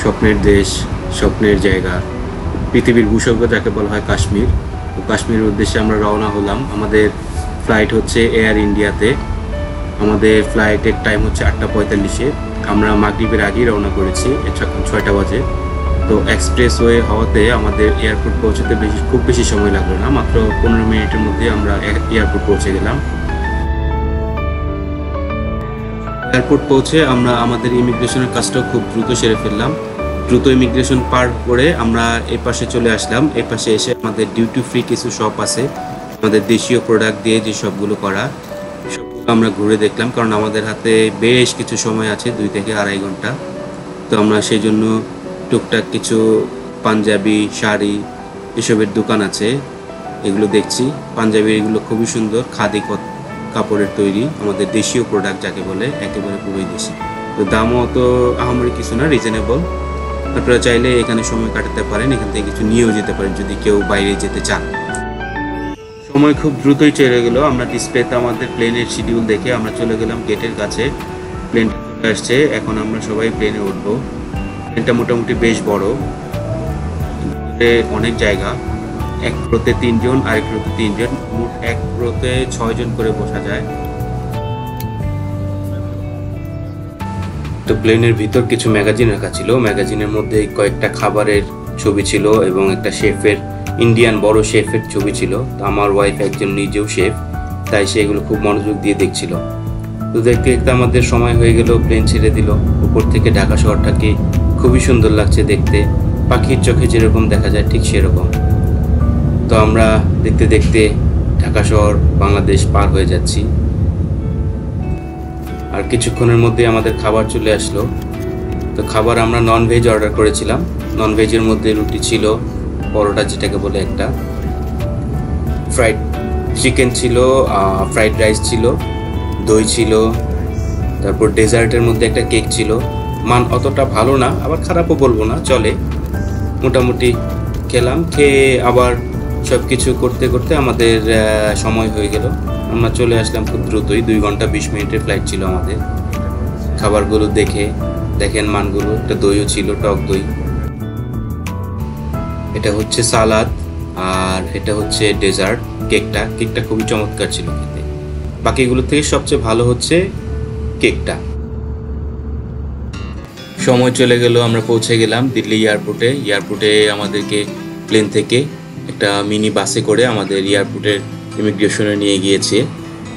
স্বপ্নের দেশ, স্বপ্নের জায়গা, পৃথিবীর ভূস্বর্গ যাকে বলা হয় কাশ্মীর। তো কাশ্মীরের উদ্দেশ্যে আমরা রওনা হলাম। আমাদের ফ্লাইট হচ্ছে এয়ার ইন্ডিয়াতে। আমাদের ফ্লাইটের টাইম হচ্ছে 8:45-এ। আমরা মাগরিবের আগেই রওনা করেছি, 6টা বাজে। তো এক্সপ্রেসওয়ে হওয়াতে আমাদের এয়ারপোর্ট পৌঁছতে খুব বেশি সময় লাগলো না, মাত্র 15 মিনিটের মধ্যে আমরা এয়ারপোর্ট পৌঁছে গেলাম। এয়ারপোর্ট পৌঁছে আমরা আমাদের ইমিগ্রেশনের কাজটাও খুব দ্রুত সেরে ফেললাম। দ্রুত ইমিগ্রেশন পার করে আমরা এই পাশে চলে আসলাম। এই পাশে এসে আমাদের ডিউটি ফ্রি কিছু শপ আছে, আমাদের দেশীয় প্রোডাক্ট দিয়ে যে সবগুলো করা, সবগুলো আমরা ঘুরে দেখলাম, কারণ আমাদের হাতে বেশ কিছু সময় আছে, 2 থেকে 2.5 ঘন্টা। তো আমরা সেই জন্য টুকটাক কিছু পাঞ্জাবি, শাড়ি এসবের দোকান আছে, এগুলো দেখছি। পাঞ্জাবি এগুলো খুবই সুন্দর, খাদি কাপড়ের তৈরি, আমাদের দেশীয় প্রোডাক্ট যাকে বলে, একেবারে পুরোই দেশি। তো দামও অত আহামরি কিছু না, রিজনেবল। আপনারা চাইলে এখানে সময় কাটাতে পারেন, এখান থেকে কিছু নিয়েও যেতে পারেন যদি কেউ বাইরে যেতে চান। সময় খুব দ্রুতই চলে গেল। আমরা ডিসপ্লেতে আমাদের প্লেনের শিডিউল দেখে আমরা চলে গেলাম গেটের কাছে। প্লেনটা চলে আসছে, এখন আমরা সবাই প্লেনে উঠবো। প্লেনটা মোটামুটি বেশ বড়, অনেক জায়গা। এক রোতে 3 জন, আরেক রোতে 3 জন, মোট এক রোতে 6 জন করে বসা যায়। তো প্লেনের ভিতর কিছু ম্যাগাজিন রাখা ছিল, ম্যাগাজিনের মধ্যে কয়েকটা খাবারের ছবি ছিল এবং একটা শেফের, ইন্ডিয়ান বড় শেফের ছবি ছিল। তো আমার ওয়াইফ একজন নিজেও শেফ, তাই সে এগুলো খুব মনোযোগ দিয়ে দেখছিল। তো দেখতে দেখতে আমাদের সময় হয়ে গেল, প্লেন ছেড়ে দিল। উপর থেকে ঢাকা শহরটাকে খুবই সুন্দর লাগছে দেখতে, পাখির চোখে যেরকম দেখা যায় ঠিক সেরকম। তো আমরা দেখতে দেখতে ঢাকা শহর, বাংলাদেশ পার হয়ে যাচ্ছি। আর কিছুক্ষণের মধ্যে আমাদের খাবার চলে আসলো। তো খাবার আমরা নন ভেজ অর্ডার করেছিলাম। নন ভেজের মধ্যে রুটি ছিল, পরোটা যেটাকে বলে একটা, ফ্রাইড চিকেন ছিল, ফ্রাইড রাইস ছিল, দই ছিল, তারপর ডেজার্টের মধ্যে একটা কেক ছিল। মান অতটা ভালো না, আবার খারাপও বলবো না, চলে। মোটামুটি খেলাম, খেয়ে আবার সব কিছু করতে করতে আমাদের সময় হয়ে গেল। আমরা চলে আসলাম খুব দ্রুতই, 2 ঘন্টা 20 মিনিটের ফ্লাইট ছিল আমাদের। খাবারগুলো দেখেন মানগুলো, একটা দইও ছিল, টক দই। এটা হচ্ছে সালাদ, আর এটা হচ্ছে ডেজার্ট। কেকটা খুবই চমৎকার ছিল খেতে। বাকিগুলো থেকে সবচেয়ে ভালো হচ্ছে কেকটা। সময় চলে গেল, আমরা পৌঁছে গেলাম দিল্লি এয়ারপোর্টে আমাদেরকে প্লেন থেকে একটা মিনি বাসে করে আমাদের এয়ারপোর্টের ইমিগ্রেশনে নিয়ে গিয়েছে।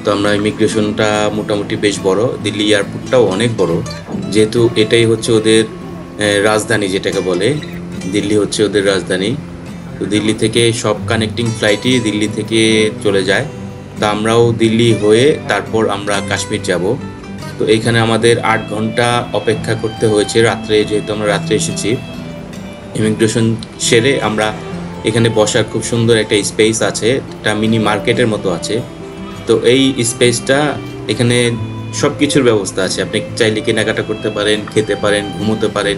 তো আমরা ইমিগ্রেশনটা মোটামুটি বেশ বড়, দিল্লি এয়ারপোর্টটাও অনেক বড়, যেহেতু এটাই হচ্ছে ওদের রাজধানী যেটাকে বলে, দিল্লি হচ্ছে ওদের রাজধানী। তো দিল্লি থেকে সব কানেক্টিং ফ্লাইটই দিল্লি থেকে চলে যায়। তো আমরাও দিল্লি হয়ে তারপর আমরা কাশ্মীর যাব। তো এইখানে আমাদের 8 ঘন্টা অপেক্ষা করতে হয়েছে রাত্রে, যেহেতু আমরা রাত্রে এসেছি। ইমিগ্রেশন সেরে আমরা এখানে বসার খুব সুন্দর একটা স্পেস আছে, একটা মিনি মার্কেটের মতো আছে। তো এই স্পেসটা, এখানে সব কিছুর ব্যবস্থা আছে, আপনি চাইলে কেনাকাটা করতে পারেন, খেতে পারেন, ঘুমোতে পারেন,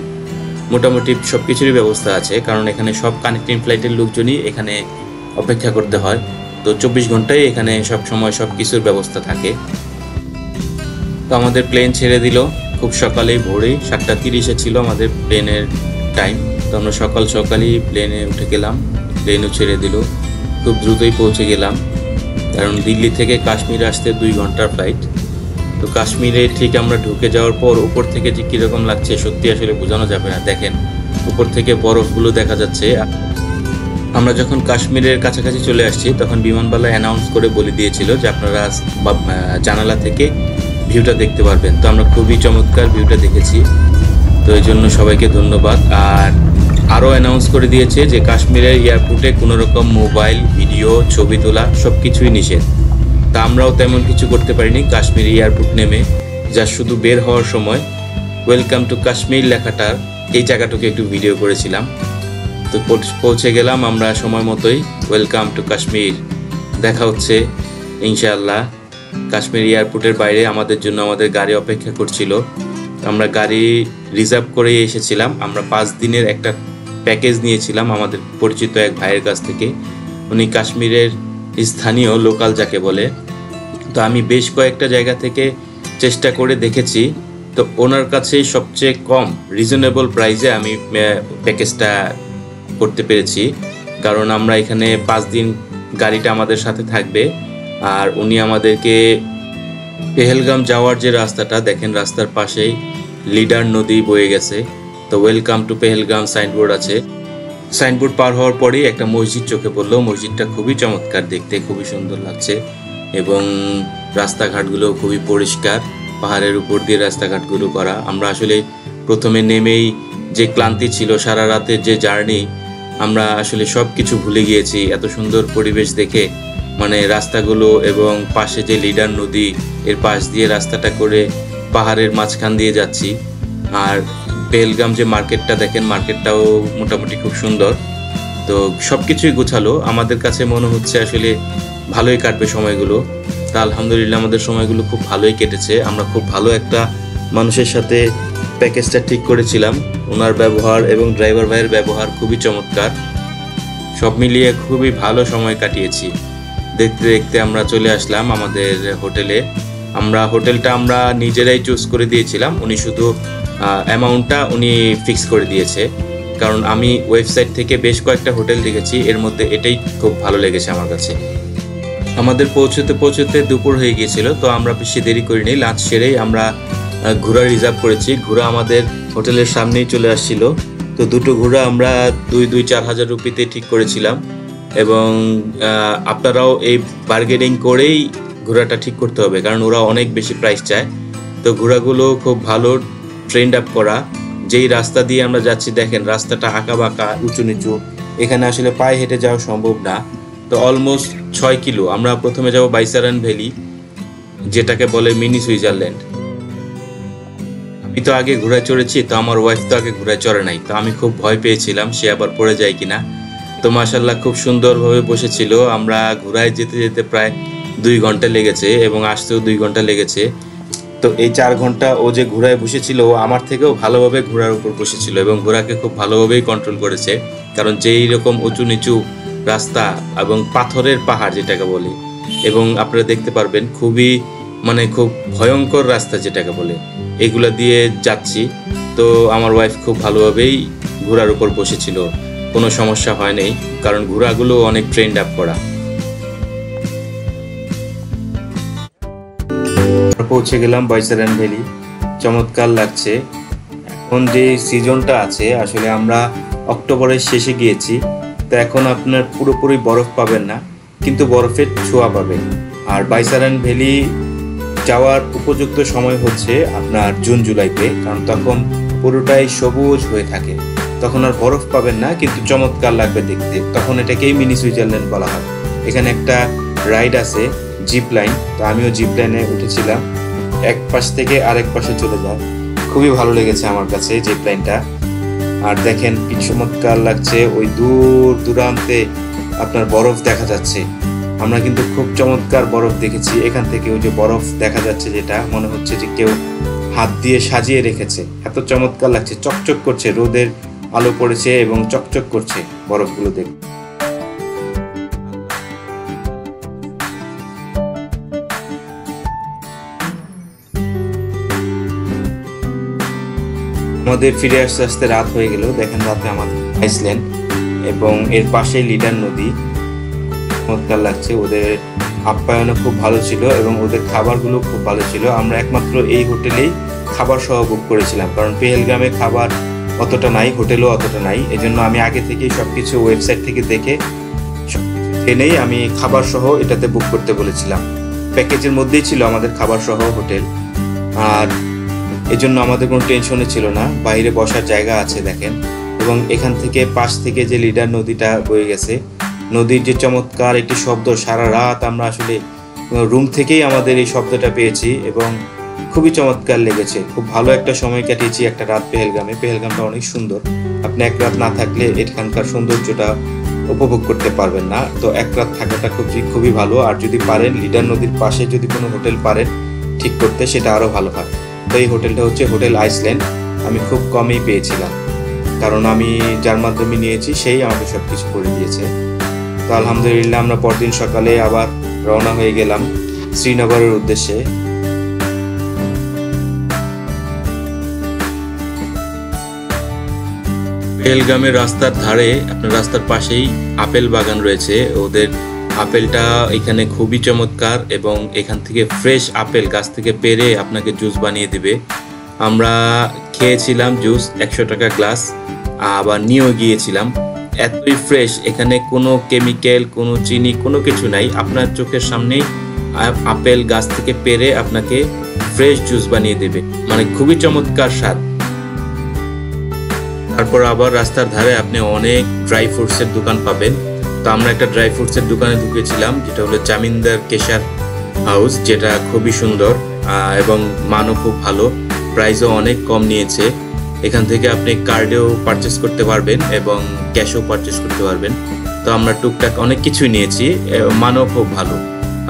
মোটামুটি সব কিছুরই ব্যবস্থা আছে। কারণ এখানে সব কানেক্টিং ফ্লাইটের লোকজনই এখানে অপেক্ষা করতে হয়। তো 24 ঘন্টায় এখানে সব সময় সব কিছুর ব্যবস্থা থাকে। তো আমাদের প্লেন ছেড়ে দিল খুব সকালেই, ভোরে 7:30-এ ছিল আমাদের প্লেনের টাইম। তো আমরা সকালই প্লেনে উঠে গেলাম, প্লেনও ছেড়ে দিল। খুব দ্রুতই পৌঁছে গেলাম, কারণ দিল্লি থেকে কাশ্মীর আসতে 2 ঘন্টার ফ্লাইট। তো কাশ্মীরে ঠিক আমরা ঢুকে যাওয়ার পর উপর থেকে যে কীরকম লাগছে সত্যি আসলে বোঝানো যাবে না। দেখেন উপর থেকে বরফগুলো দেখা যাচ্ছে। আমরা যখন কাশ্মীরের কাছাকাছি চলে আসছি তখন বিমানবালা অ্যানাউন্স করে বলে দিয়েছিল যে আপনারা জানালা থেকে ভিউটা দেখতে পারবেন। তো আমরা খুবই চমৎকার ভিউটা দেখেছি, তো এই জন্য সবাইকে ধন্যবাদ। আর আরও অ্যানাউন্স করে দিয়েছে যে কাশ্মীরের এয়ারপোর্টে কোনো রকম মোবাইল, ভিডিও, ছবি তোলা সব কিছুই নিষেধ। তা আমরাও তেমন কিছু করতে পারিনি। কাশ্মীর এয়ারপোর্ট নেমে যা শুধু বের হওয়ার সময় ওয়েলকাম টু কাশ্মীর লেখাটার এই জায়গাটুকু একটু ভিডিও করেছিলাম। তো পৌঁছে গেলাম আমরা সময় মতোই। ওয়েলকাম টু কাশ্মীর, দেখা হচ্ছে ইনশাআল্লাহ। কাশ্মীর এয়ারপোর্টের বাইরে আমাদের জন্য আমাদের গাড়ি অপেক্ষা করছিল। আমরা গাড়ি রিজার্ভ করে এসেছিলাম। আমরা 5 দিনের একটা প্যাকেজ নিয়েছিলাম আমাদের পরিচিত এক ভাইয়ের কাছ থেকে। উনি কাশ্মীরের স্থানীয় লোকাল যাকে বলে। তো আমি বেশ কয়েকটা জায়গা থেকে চেষ্টা করে দেখেছি তো ওনার কাছে সবচেয়ে কম রিজনেবল প্রাইসে আমি প্যাকেজটা করতে পেরেছি, কারণ আমরা এখানে 5 দিন গাড়িটা আমাদের সাথে থাকবে। আর উনি আমাদেরকে পেহেলগাম যাওয়ার যে রাস্তাটা দেখেন, রাস্তার পাশেই লিডার নদী বয়ে গেছে। তো ওয়েলকাম টু পেহেলগাম সাইনবোর্ড আছে। সাইনবোর্ড পার হওয়ার পরেই একটা মসজিদ চোখে পড়লো। মসজিদটা খুবই চমৎকার দেখতে, খুবই সুন্দর লাগছে এবং রাস্তাঘাটগুলো খুবই পরিষ্কার, পাহাড়ের উপর দিয়ে রাস্তাঘাটগুলো করা। আমরা আসলে প্রথমে নেমেই যে ক্লান্তি ছিল, সারা রাতের যে জার্নি, আমরা আসলে সব কিছু ভুলে গিয়েছি এত সুন্দর পরিবেশ দেখে। মানে রাস্তাগুলো এবং পাশে যে লিডার নদী, এর পাশ দিয়ে রাস্তাটা করে পাহাড়ের মাঝখান দিয়ে যাচ্ছি। আর পেহেলগাম যে মার্কেটটা দেখেন, মার্কেটটাও মোটামুটি খুব সুন্দর। তো সব কিছুই গোছালো, আমাদের কাছে মনে হচ্ছে আসলে ভালোই কাটবে সময়গুলো। তা আলহামদুলিল্লাহ আমাদের সময়গুলো খুব ভালোই কেটেছে। আমরা খুব ভালো একটা মানুষের সাথে প্যাকেজটা ঠিক করেছিলাম। ওনার ব্যবহার এবং ড্রাইভার ভাইয়ের ব্যবহার খুবই চমৎকার, সব মিলিয়ে খুবই ভালো সময় কাটিয়েছি। দেখতে দেখতে আমরা চলে আসলাম আমাদের হোটেলে। হোটেলটা আমরা নিজেরাই চুজ করে দিয়েছিলাম, উনি শুধু অ্যামাউন্টটা উনি ফিক্স করে দিয়েছে। কারণ আমি ওয়েবসাইট থেকে বেশ কয়েকটা হোটেল দেখেছি, এর মধ্যে এটাই খুব ভালো লেগেছে আমার কাছে। আমাদের পৌঁছতে দুপুর হয়ে গিয়েছিল, তো আমরা বেশি দেরি করিনি। লাঞ্চ সেরেই আমরা ঘোড়া রিজার্ভ করেছি। ঘোড়া আমাদের হোটেলের সামনেই চলে আসছিল। তো দুটো ঘোড়া আমরা 2-4 হাজার রুপিতে ঠিক করেছিলাম এবং আপনারাও এই বার্গেনিং করেই ঘোড়াটা ঠিক করতে হবে, কারণ ওরা অনেক বেশি প্রাইস চায়। তো ঘোড়াগুলো খুব ভালো ট্রেন্ড আপ করা। যেই রাস্তা দিয়ে আমরা যাচ্ছি দেখেন, রাস্তাটা আঁকা বাঁকা, উঁচু নিচু, এখানে আসলে পায়ে হেঁটে যাওয়া সম্ভব না। তো অলমোস্ট 6 কিলো। আমরা প্রথমে যাব বাইসারান ভ্যালি, যেটাকে বলে মিনি সুইজারল্যান্ড। আমি তো আগে ঘোড়ায় চড়েছি, তো আমার ওয়াইফ তো আগে ঘোড়ায় চড়ে নাই। তো আমি খুব ভয় পেয়েছিলাম সে আবার পড়ে যায় কিনা। তো মাশাল্লাহ খুব সুন্দরভাবে বসেছিল। আমরা ঘোড়ায় যেতে যেতে প্রায় 2 ঘন্টা লেগেছে এবং আসতেও 2 ঘন্টা লেগেছে। তো এই 4 ঘন্টা ও যে ঘোড়ায় বসেছিল, ও আমার থেকেও ভালোভাবে ঘোড়ার উপর বসেছিল এবং ঘোড়াকে খুব ভালোভাবেই কন্ট্রোল করেছে। কারণ যেই রকম উঁচু নিচু রাস্তা এবং পাথরের পাহাড় যেটাকে বলে, এবং আপনারা দেখতে পারবেন খুবই খুব ভয়ঙ্কর রাস্তা যেটাকে বলে, এগুলা দিয়ে যাচ্ছি। তো আমার ওয়াইফ খুব ভালোভাবেই ঘোড়ার উপর বসেছিল, কোনো সমস্যা হয় নাই, কারণ ঘোড়াগুলো অনেক ট্রেন্ড আপ করা। পৌঁছে গেলাম বাইসারান ভ্যালি, চমৎকার লাগছে। এখন যে সিজনটা আছে, আসলে আমরা অক্টোবরের শেষে গিয়েছি, তো এখন আপনার পুরোপুরি বরফ পাবেন না, কিন্তু বরফের ছোঁয়া পাবেন। আর বাইসারান ভ্যালি যাওয়ার উপযুক্ত সময় হচ্ছে আপনার জুন জুলাইতে, কারণ তখন পুরোটাই সবুজ হয়ে থাকে। তখন আর বরফ পাবেন না, কিন্তু চমৎকার লাগবে দেখতে। তখন এটাকেই মিনি সুইজারল্যান্ড বলা হয়। এখানে একটা রাইড আছে, জিপ লাইন। তো আমিও জিপ লাইনে উঠেছিলাম, এক পাশ থেকে আরেক পাশে চলে যায়। খুবই ভালো লেগেছে আমার কাছে জিপ লাইনটা। আর দেখেন কি চমৎকার লাগছে, ওই দূর দূরান্তে আপনার বরফ দেখা যাচ্ছে। আমরা কিন্তু খুব চমৎকার বরফ দেখেছি এখান থেকে। ওই যে বরফ দেখা যাচ্ছে, যেটা মনে হচ্ছে যে কেউ হাত দিয়ে সাজিয়ে রেখেছে, এত চমৎকার লাগছে। চকচক করছে, রোদের আলো পড়েছে এবং চকচক করছে বরফগুলো দেখে। আমাদের ফিরে আসতে আসতে রাত হয়ে গেল। দেখেন রাতে আমাদের আইসল্যান্ড এবং এর পাশে লিডার নদী, চমৎকার লাগছে। ওদের আপ্যায়নও খুব ভালো ছিল এবং ওদের খাবারগুলো খুব ভালো ছিল। আমরা একমাত্র এই হোটেলেই খাবার সহ বুক করেছিলাম, কারণ পেহেলগামে খাবার অতটা নাই, হোটেলও অতটা নাই। এজন্য আমি আগে থেকেই সবকিছু ওয়েবসাইট থেকে দেখে জেনেই আমি খাবার সহ এটাতে বুক করতে বলেছিলাম। প্যাকেজের মধ্যেই ছিল আমাদের খাবার সহ হোটেল। আর এজন্য আমাদের কোনো টেনশনে ছিল না। বাইরে বসার জায়গা আছে দেখেন, এবং এখান থেকে পাশ থেকে যে লিডার নদীটা বয়ে গেছে, নদীর যে চমৎকার একটি শব্দ, সারা রাত আমরা আসলে রুম থেকেই আমাদের এই শব্দটা পেয়েছি এবং খুবই চমৎকার লেগেছে। খুব ভালো একটা সময় কাটিয়েছি একটা রাত পেহেলগামে। পেহেলগামটা অনেক সুন্দর, আপনি এক রাত না থাকলে এখানকার সৌন্দর্যটা উপভোগ করতে পারবেন না। তো এক রাত থাকাটা খুবই ভালো। আর যদি পারেন লিডার নদীর পাশে যদি কোনো হোটেল পারেন ঠিক করতে, সেটা আরও ভালো হয়। তো এই হোটেলটা হচ্ছে হোটেল আইসল্যান্ড। আমি খুব কমই পেয়েছিলাম, কারণ আমি যার মাধ্যমে নিয়েছি সেই আমাকে সব কিছু করে দিয়েছে। তো আলহামদুলিল্লাহ আমরা পরদিন সকালে আবার রওনা হয়ে গেলাম শ্রীনগরের উদ্দেশ্যে। পেহেলগামের রাস্তার ধারে আপনার রাস্তার পাশেই আপেল বাগান রয়েছে। ওদের আপেলটা এখানে খুবই চমৎকার এবং এখান থেকে ফ্রেশ আপেল গাছ থেকে পেড়ে আপনাকে জুস বানিয়ে দিবে। আমরা খেয়েছিলাম জুস 100 টাকা গ্লাস, আবার নিয়েও গিয়েছিলাম। এতই ফ্রেশ, এখানে কোনো কেমিক্যাল, কোনো চিনি, কোনো কিছু নাই। আপনার চোখের সামনেই আপেল গাছ থেকে পেড়ে আপনাকে ফ্রেশ জুস বানিয়ে দেবে, মানে খুবই চমৎকার স্বাদ। তারপর আবার রাস্তার ধারে আপনি অনেক ড্রাই ফ্রুটসের দোকান পাবেন। তো আমরা একটা ড্রাই ফ্রুটসের দোকানে ঢুকেছিলাম, যেটা হলো জামিনদার কেশার হাউস, যেটা খুবই সুন্দর এবং মানও খুব ভালো, প্রাইসও অনেক কম নিয়েছে। এখান থেকে আপনি কার্ডেও পারচেস করতে পারবেন এবং ক্যাশও পারচেস করতে পারবেন। তো আমরা টুকটাক অনেক কিছুই নিয়েছি, মানও খুব ভালো।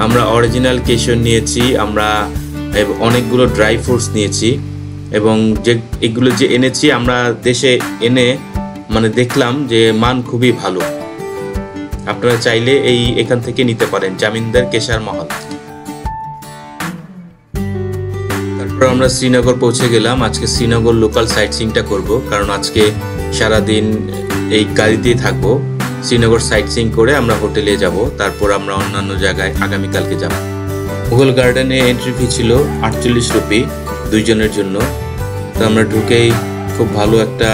আমরা অরিজিনাল কেশর নিয়েছি, আমরা অনেকগুলো ড্রাই ফ্রুটস নিয়েছি এবং যে এগুলো যে এনেছি আমরা দেশে এনে মানে দেখলাম যে মান খুবই ভালো। আপনারা চাইলে এখান থেকে নিতে পারেন, জামিনদার কেশার মহল। তারপর আমরা শ্রীনগর পৌঁছে গেলাম। আজকে শ্রীনগর লোকাল সাইট সিইংটা করব, কারণ আজকে সারাদিন এই গাড়িতেই থাকবো। শ্রীনগর সাইট সিইং করে আমরা হোটেলে যাব, তারপর আমরা অন্যান্য জায়গায় আগামীকালকে যাব। মুঘল গার্ডেনে এন্ট্রি ফি ছিল 48 রুপি 2 জনের জন্য। তো আমরা ঢুকেই খুব ভালো একটা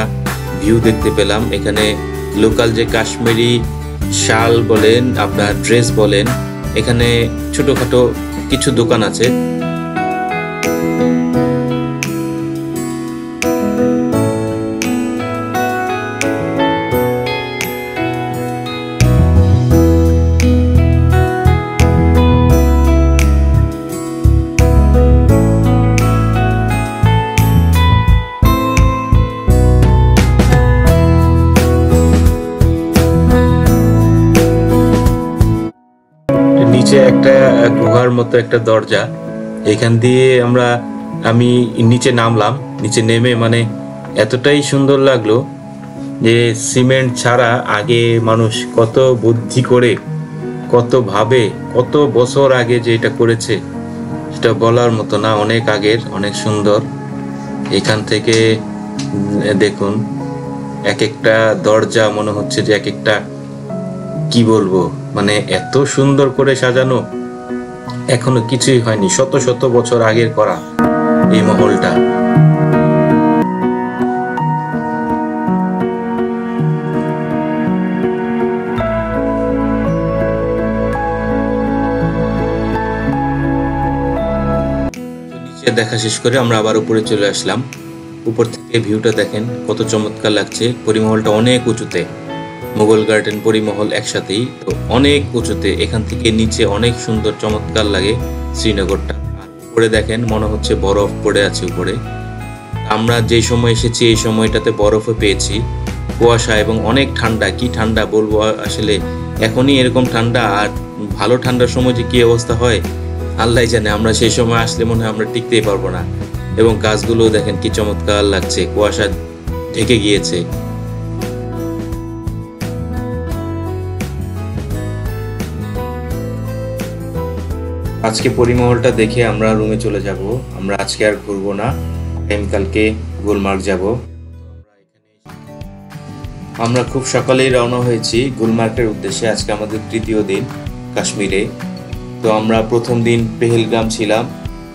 ভিউ দেখতে পেলাম। এখানে লোকাল যে কাশ্মীরি শাল বলেন, আপনার ড্রেস বলেন, এখানে ছোটখাটো কিছু দোকান আছে। নিচে একটা গুহার মতো একটা দরজা, এখান দিয়ে আমি নিচে নামলাম। নিচে নেমে মানে এতটাই সুন্দর লাগলো যে সিমেন্ট ছাড়া আগে মানুষ কত বুদ্ধি করে, কত ভাবে, কত বছর আগে যে এটা করেছে সেটা বলার মতো না। অনেক আগের, অনেক সুন্দর। এখান থেকে দেখুন এক একটা দরজা মনে হচ্ছে যে এক একটা, কি বলবো, মানে এত সুন্দর করে সাজানো, এখনো কিছুই হয়নি। শত শত বছর আগের করা এই মহলটা। নিচে দেখা শেষ করে আমরা আবার উপরে চলে আসলাম। উপর থেকে ভিউটা দেখেন কত চমৎকার লাগছে। পরিমহলটা অনেক উঁচুতে, মুঘল গার্ডেন পরিমহল একসাথেই, তো অনেক উঁচুতে। এখান থেকে নিচে অনেক সুন্দর চমৎকার লাগে শ্রীনগরটা। আর উপরে দেখেন মনে হচ্ছে বরফ পড়ে আছে উপরে। আমরা যে সময় এসেছি এই সময়টাতে বরফও পেয়েছি, কুয়াশা এবং অনেক ঠান্ডা। কি ঠান্ডা বলবো আসলে, এখনই এরকম ঠান্ডা, আর ভালো ঠান্ডার সময় যে কি অবস্থা হয় আল্লাহ জানে। আমরা সেই সময় আসলে মনে হয় আমরা টিকতেই পারবো না। এবং গাছগুলো দেখেন কি চমৎকার লাগছে, কুয়াশা ঢেকে গিয়েছে। আজকে পরিমহলটা দেখে আমরা রুমে চলে যাব। আমরা আজকে আর ঘুরবো না, আগামীকালকে গুলমার্গ যাব। আমরা খুব সকালেই রওনা হয়েছি গুলমার্গের উদ্দেশ্যে। আজকে আমাদের 3য় দিন কাশ্মীরে। তো আমরা প্রথম দিন পেহেলগাম ছিলাম,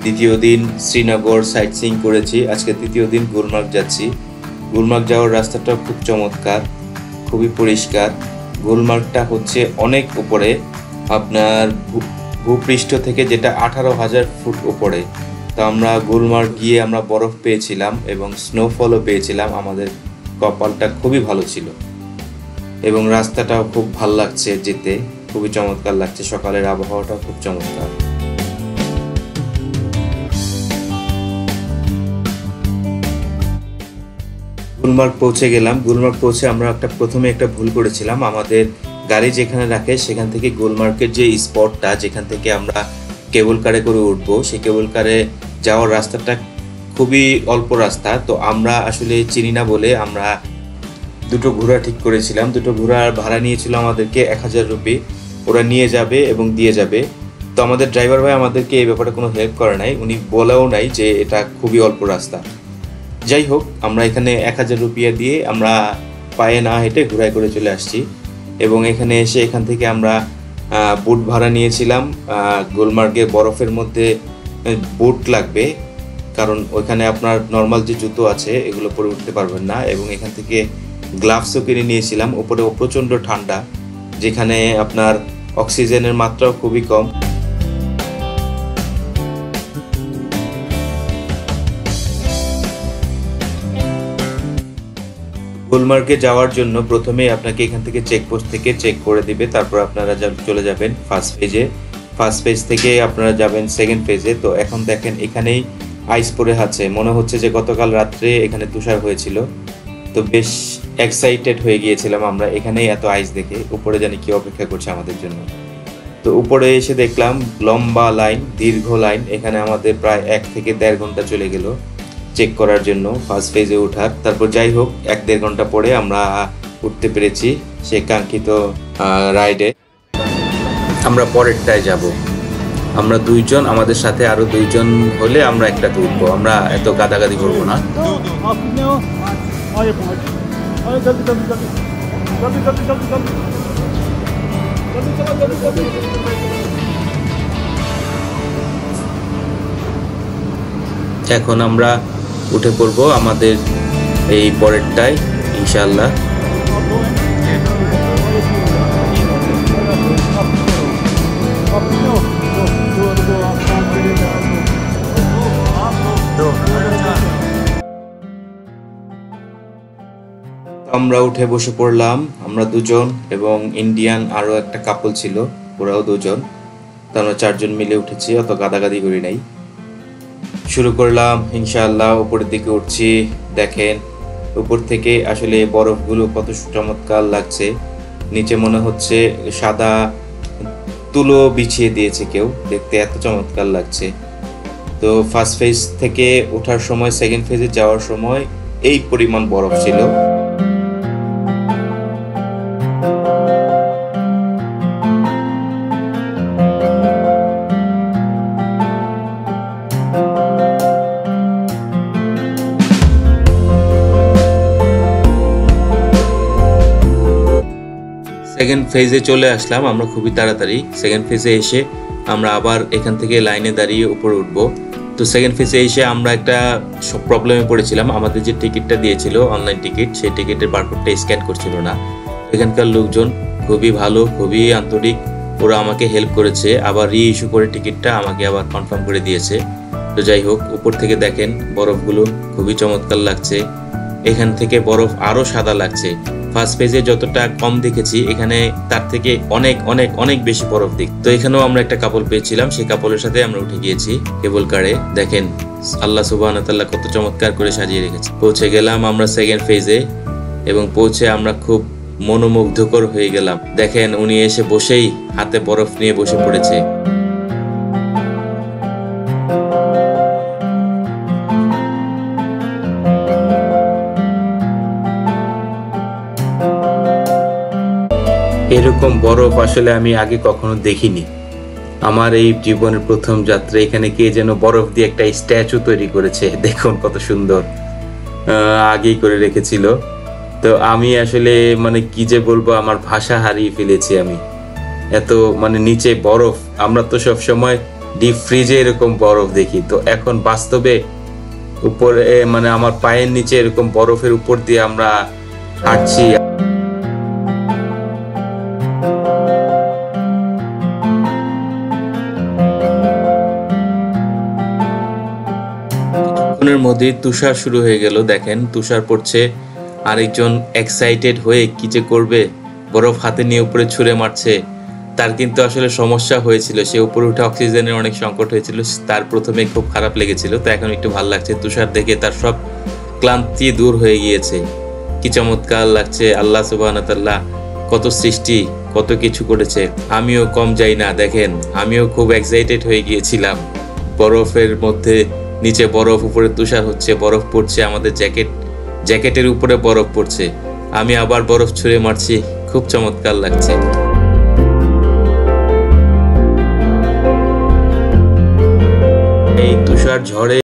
2য় দিন শ্রীনগর সাইট সিইং করেছি, আজকে 3য় দিন গুলমার্গ যাচ্ছি। গুলমার্গ যাওয়ার রাস্তাটা খুব চমৎকার, খুবই পরিষ্কার। গুলমার্গটা হচ্ছে অনেক উপরে, আপনার ভূপৃষ্ঠ থেকে, যেটা 18,000 ফুট উপরে। তো আমরা গুলমার্গ গিয়ে আমরা বরফ পেয়েছিলাম এবং স্নোফলও পেয়েছিলাম। আমাদের কপালটা খুবই ভালো ছিল এবং রাস্তাটাও খুব ভালো লাগছে যেতে, খুবই চমৎকার লাগছে। সকালের আবহাওয়াটা খুব চমৎকার। গুলমার্গ পৌঁছে গেলাম। গুলমার্গ পৌঁছে আমরা প্রথমে একটা ভুল করেছিলাম। আমাদের গাড়ি যেখানে রাখে সেখান থেকে গুলমার্গের যে স্পটটা, যেখান থেকে আমরা কেবল কারে করে উঠবো, সেই কেবল কারে যাওয়ার রাস্তাটা খুবই অল্প রাস্তা। তো আমরা আসলে চিনি না বলে আমরা দুটো ঘোড়া ঠিক করেছিলাম। দুটো ঘোড়ার ভাড়া নিয়েছিল আমাদেরকে 1000 রুপি। ওরা নিয়ে যাবে এবং দিয়ে যাবে। তো আমাদের ড্রাইভার ভাই আমাদেরকে এই ব্যাপারে কোনো হেল্প করে নাই, উনি বলেও নাই যে এটা খুবই অল্প রাস্তা। যাই হোক, আমরা এখানে 1000 রুপিয়া দিয়ে আমরা পায়ে না হেঁটে ঘোড়ায় করে চলে আসছি। এবং এখানে এসে এখান থেকে আমরা বুট ভাড়া নিয়েছিলাম। গুলমার্গে বরফের মধ্যে বুট লাগবে, কারণ ওইখানে আপনার নর্মাল যে জুতো আছে এগুলো পরে উঠতে পারবেন না। এবং এখান থেকে গ্লাভসও কিনে নিয়েছিলাম। উপরে প্রচণ্ড ঠান্ডা, যেখানে আপনার অক্সিজেনের মাত্রাও খুবই কম। গুলমার্গে যাওয়ার জন্য প্রথমেই আপনাকে এখান থেকে চেকপোস্ট থেকে চেক করে দিবে, তারপর আপনারা চলে যাবেন ফার্স্ট ফেজে। ফার্স্ট ফেজ থেকে আপনারা যাবেন সেকেন্ড ফেজে। তো এখন দেখেন এখানেই আইস পড়ে আছে, মনে হচ্ছে যে গতকাল রাত্রে এখানে তুষার হয়েছিল। তো বেশ এক্সাইটেড হয়ে গিয়েছিলাম আমরা এখানেই এত আইস দেখে। উপরে জানি কি অপেক্ষা করছে আমাদের জন্য। তো উপরে এসে দেখলাম লম্বা লাইন, দীর্ঘ লাইন। এখানে আমাদের প্রায় 1 থেকে 1.5 ঘন্টা চলে গেল চেক করার জন্য, ফার্স্ট ফেজে ওঠার। তারপর যাই হোক 1-1.5 ঘন্টা পরে আমরা উঠতে পেরেছি সে কাঙ্ক্ষিত রাইডে। আমরা পরেরটায় যাব। আমরা 2 জন, আমাদের সাথে আরো 2 জন হলে আমরা একটাতে উঠবো। আমরা এত গাদাগাদি করবো না। এখন আমরা উঠে পড়বো আমাদের এই পরেরটায় ইনশাআল্লাহ। আমরা উঠে বসে পড়লাম, আমরা 2 জন এবং ইন্ডিয়ান আরো একটা কাপল ছিল, ওরাও 2 জন। তো আমরা 4 জন মিলে উঠেছি, অত গাদাগাদি করি নাই। শুরু করলাম ইনশাআল্লাহ। উপরের দিকে উঠছি। দেখেন উপর থেকে আসলে বরফগুলো কত চমৎকার লাগছে। নিচে মনে হচ্ছে সাদা তুলো বিছিয়ে দিয়েছে কেউ, দেখতে এত চমৎকার লাগছে। তো ফার্স্ট ফেজ থেকে ওঠার সময়, সেকেন্ড ফেজে যাওয়ার সময় এই পরিমাণ বরফ ছিল। সেকেন্ড ফেজে চলে আসলাম আমরা খুবই তাড়াতাড়ি। সেকেন্ড ফেজে এসে আমরা আবার এখান থেকে লাইনে দাঁড়িয়ে উপরে উঠবো। তো সেকেন্ড ফেজে এসে আমরা একটা প্রবলেমে পড়েছিলাম। আমাদের যে টিকিটটা দিয়েছিল অনলাইন টিকিট, সেই টিকিটের বারকোডটা স্ক্যান করছিল না। এখানকার লোকজন খুবই ভালো, খুবই আন্তরিক, ওরা আমাকে হেল্প করেছে, আবার রি-ইস্যু করে টিকিটটা আমাকে আবার কনফার্ম করে দিয়েছে। তো যাই হোক, উপর থেকে দেখেন বরফগুলো খুবই চমৎকার লাগছে। এখান থেকে বরফ আরো সাদা লাগছে। ফার্স্ট পেজে যতটা কম দেখেছি, এখানে তার থেকে অনেক অনেক অনেক বেশি বরফ দিক। তো এখানেও আমরা একটা কাপল পেয়েছিলাম, সেই কাপলের সাথে আমরা উঠে গিয়েছি কেবল কারে। দেখেন আল্লাহ সুবহানাহু ওয়া তাআলা কত চমৎকার করে সাজিয়ে রেখেছে। পৌঁছে গেলাম আমরা সেকেন্ড ফেজে, এবং পৌঁছে আমরা খুব মনোমুগ্ধকর হয়ে গেলাম। দেখেন উনি এসে বসেই হাতে বরফ নিয়ে বসে পড়েছে। এরকম বরফ আসলে আমি আগে কখনো দেখিনি। আমার এই জীবনের প্রথম যাত্রা। এখানে কে যেন বরফ দিয়ে একটা স্ট্যাচু তৈরি করেছে, দেখুন কত সুন্দর, আগেই করে রেখেছিল। তো আমি আসলে মানে কি যে বলবো, আমার ভাষা হারিয়ে ফেলেছি আমি। এত মানে নিচে বরফ, আমরা তো সব সময় ডিপ ফ্রিজে এরকম বরফ দেখি, তো এখন বাস্তবে উপরে মানে আমার পায়ের নিচে এরকম বরফের উপর দিয়ে আমরা হাঁটছি। কিছুক্ষণের মধ্যেই তুষার শুরু হয়ে গেল। দেখেন তুষার পড়ছে, আরেকজন এক্সাইটেড হয়ে কি যে করবে, বরফ হাতে নিয়ে উপরে ছুঁড়ে মারছে। তার কিন্তু আসলে সমস্যা হয়েছিল, সে উপরে উঠে অক্সিজেনের অনেক সংকট হয়েছিল। তার প্রথমে খুব খারাপ লেগেছিল, তো এখন একটু ভালো লাগছে। তুষার দেখে তার সব ক্লান্তি দূর হয়ে গিয়েছে। কি চমৎকার লাগছে। আল্লাহ সুবহানাহু ওয়া তাআলা কত সৃষ্টি, কত কিছু করেছে। আমিও কম যাই না। দেখেন আমিও খুব এক্সাইটেড হয়ে গিয়েছিলাম। বরফের মধ্যে নিচে বরফ, উপরে তুষার হচ্ছে, বরফ পড়ছে, আমাদের জ্যাকেটের উপরে বরফ পড়ছে। আমি আবার বরফ ছুঁড়ে মারছি, খুব চমৎকার লাগছে। এই তুষার ঝড়ে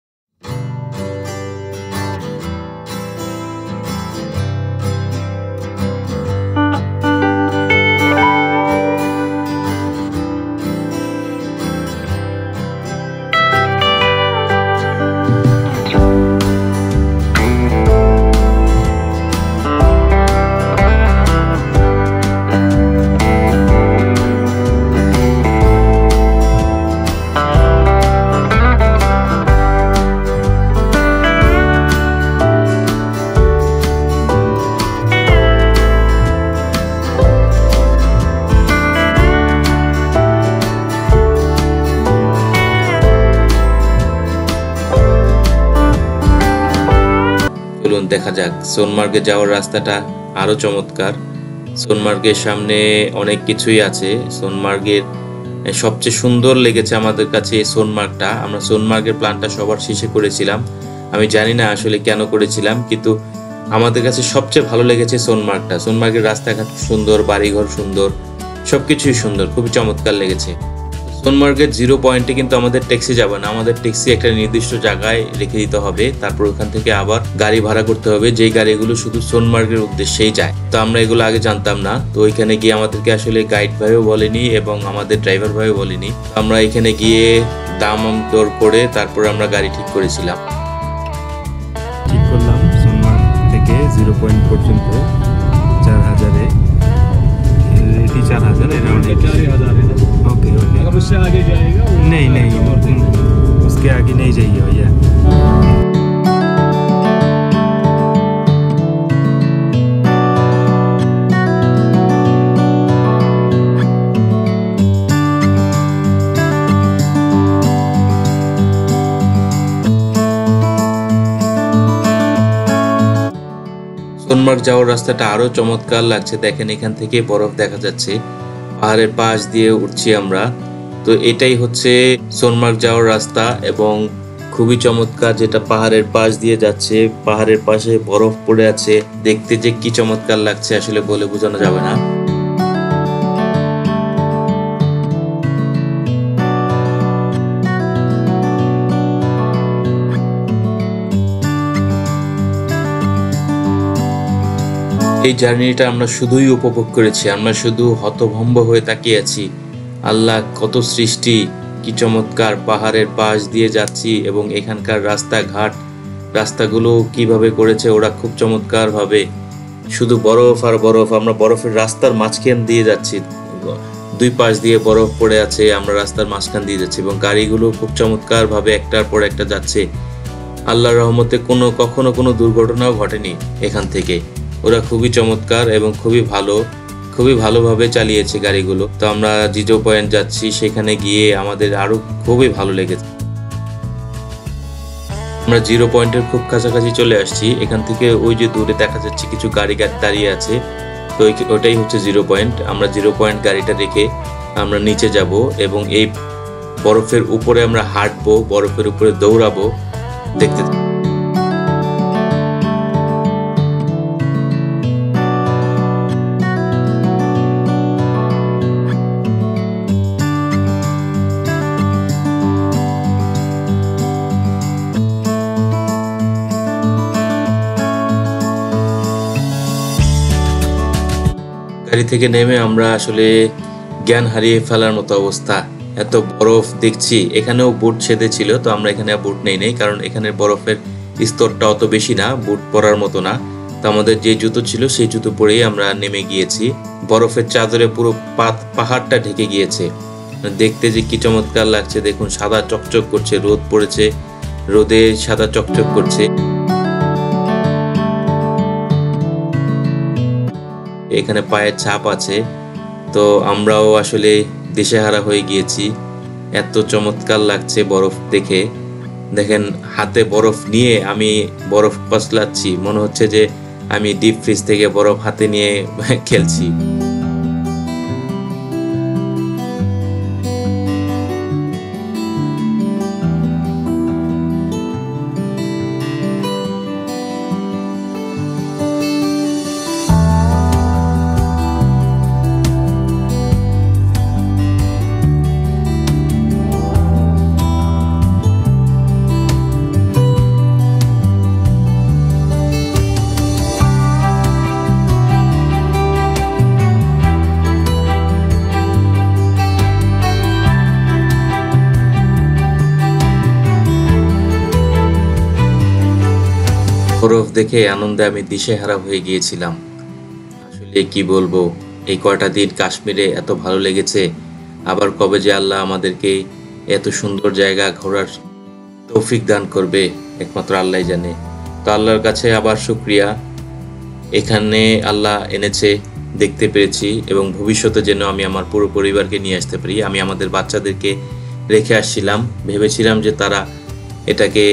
দেখা যাক। সোনমার্গে যাওয়ার রাস্তাটা আরো চমৎকার। সোনমার্গের সামনে অনেক কিছুই আছে। সোনমার্গের সবচেয়ে সুন্দর লেগেছে আমাদের কাছে এই সোনমার্গটা। আমরা সোনমার্গের প্ল্যানটা সবার শেষে করেছিলাম। আমি জানি না আসলে কেন করেছিলাম, কিন্তু আমাদের কাছে সবচেয়ে ভালো লেগেছে সোনমার্গটা। সোনমার্গের রাস্তাঘাট সুন্দর, বাড়িঘর সুন্দর, সবকিছুই সুন্দর, খুবই চমৎকার লেগেছে। সোনমার্গের 0 পয়েন্টে কিন্তু আমাদের ট্যাক্সি যাবে না, আমাদের ট্যাক্সি একটা নির্দিষ্ট জায়গায় রেখে দিতে হবে। তারপর ওখান থেকে আবার গাড়ি ভাড়া করতে হবে, যেই গাড়িগুলো শুধু সোনমার্গের উদ্দেশ্যেই যায়। তো আমরা এগুলো আগে জানতাম না। তো ওইখানে গিয়ে আমাদেরকে আসলে গাইড ভাইও বলেনি এবং আমাদের ড্রাইভার ভাইও বলেনি। আমরা এখানে গিয়ে দাম দর করে তারপর আমরা গাড়ি ঠিক করেছিলাম। ঠিক করলাম সোনমার্গ থেকে 0 পয়েন্ট পর্যন্ত 4000 एटी 4000 अराउंड 4000 है। ओके ओके, अगर उससे आगे जाएगा नहीं नहीं, उसके आगे नहीं जाइए भैया। সোনমার্গ যাওয়ার রাস্তাটা আরো চমৎকার লাগছে। দেখেন এখান থেকে বরফ দেখা যাচ্ছে, পাহাড়ের পাশ দিয়ে উঠছি আমরা। তো এটাই হচ্ছে সোনমার্গ যাওয়ার রাস্তা এবং খুবই চমৎকার, যেটা পাহাড়ের পাশ দিয়ে যাচ্ছে। পাহাড়ের পাশে বরফ পড়ে আছে, দেখতে যে কি চমৎকার লাগছে আসলে বলে বোঝানো যাবে না। এই জার্নিটা আমরা শুধুই উপভোগ করেছি, আমরা শুধু হতভম্ব হয়ে তাকিয়ে আছি। আল্লাহ কত সৃষ্টি, কি চমৎকার, পাহাড়ের পাশ দিয়ে যাচ্ছি এবং এখানকার রাস্তাগুলো কিভাবে করেছে ওরা, খুব চমৎকার ভাবে। শুধু বরফ আর বরফ, আমরা বরফের রাস্তার মাঝখান দিয়ে যাচ্ছি, 2 পাশ দিয়ে বরফ পড়ে আছে, আমরা রাস্তার মাঝখান দিয়ে যাচ্ছি এবং গাড়িগুলো খুব চমৎকার ভাবে একটার পর একটা যাচ্ছে। আল্লাহর রহমতে কখনো কোনো দুর্ঘটনাও ঘটেনি এখান থেকে। ওরা খুবই চমৎকার এবং খুবই ভালোভাবে চালিয়েছে গাড়িগুলো। তো আমরা 0 পয়েন্ট যাচ্ছি, সেখানে গিয়ে আমাদের আরো খুবই ভালো লেগেছে। আমরা 0 পয়েন্টের খুব কাছাকাছি চলে আসছি। এখান থেকে ওই যে দূরে দেখা যাচ্ছে কিছু গাড়ি দাঁড়িয়ে আছে, তো ওটাই হচ্ছে 0 পয়েন্ট। আমরা 0 পয়েন্ট গাড়িটা রেখে আমরা নিচে যাব এবং এই বরফের উপরে আমরা হাঁটবো, বরফের উপরে দৌড়াবো, দেখতে। গাড়ি থেকে নেমে আমরা আসলে জ্ঞান হারিয়ে ফেলার মতো অবস্থা। এত বরফ দেখছি, এখানেও বুট ছেদে ছিল, তো আমরা এখানে বুট নেই, কারণ এখানে বরফের স্তরটা অত বেশি না, বুট পরার মতো না। তো আমাদের যে জুতো ছিল সেই জুতো পরেই আমরা নেমে গিয়েছি। বরফের চাদরে পুরো পাহাড়টা ঢেকে গিয়েছে, দেখতে যে কি চমৎকার লাগছে। দেখুন সাদা চকচক করছে, রোদ পড়েছে, রোদে সাদা চকচক করছে। এখানে পায়ের ছাপ আছে। তো আমরাও আসলে দিশেহারা হয়ে গিয়েছি, এত চমৎকার লাগছে বরফ দেখে। দেখেন হাতে বরফ নিয়ে আমি বরফ কসলাচ্ছি, মনে হচ্ছে যে আমি ডিপ ফ্রিজ থেকে বরফ হাতে নিয়ে খেলছি। বরফ দেখে আনন্দে আমি দিশেহারা হয়ে গিয়েছিলাম। আসলে কি বলবো, এই কয়টা দিন কাশ্মীরে এত ভালো লেগেছে, আবার কবে যে আল্লাহ আমাদেরকে এত সুন্দর জায়গা ঘোরার তৌফিক দান করবে একমাত্র আল্লাহই জানে। তো আল্লাহর কাছে আবার শুকরিয়া, এখানে আল্লাহ এনেছে, দেখতে পেরেছি এবং ভবিষ্যতে যেন আমি আমার পুরো পরিবারকে নিয়ে আসতে পারি। আমি আমাদের বাচ্চাদেরকে রেখে আসছিলাম, ভেবেছিলাম যে তারা এটাকে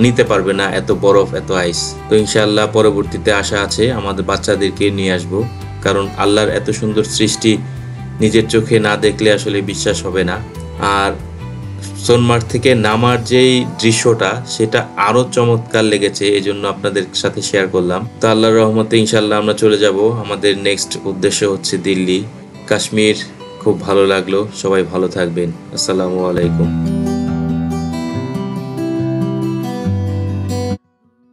নিতে পারবে না, এত বরফ, এত আইস। তো ইনশাআল্লাহ পরবর্তীতে আশা আছে আমাদের বাচ্চাদেরকে নিয়ে আসব, কারণ আল্লাহর এত সুন্দর সৃষ্টি নিজের চোখে না দেখলে আসলে বিশ্বাস হবে না। আর সোনমার্গ থেকে নামার যেই দৃশ্যটা সেটা আরো চমৎকার লেগেছে, এই জন্য আপনাদের সাথে শেয়ার করলাম। তো আল্লাহর রহমতে ইনশাল্লাহ আমরা চলে যাব, আমাদের নেক্সট উদ্দেশ্য হচ্ছে দিল্লি। কাশ্মীর খুব ভালো লাগলো, সবাই ভালো থাকবেন। আসসালামু আলাইকুম।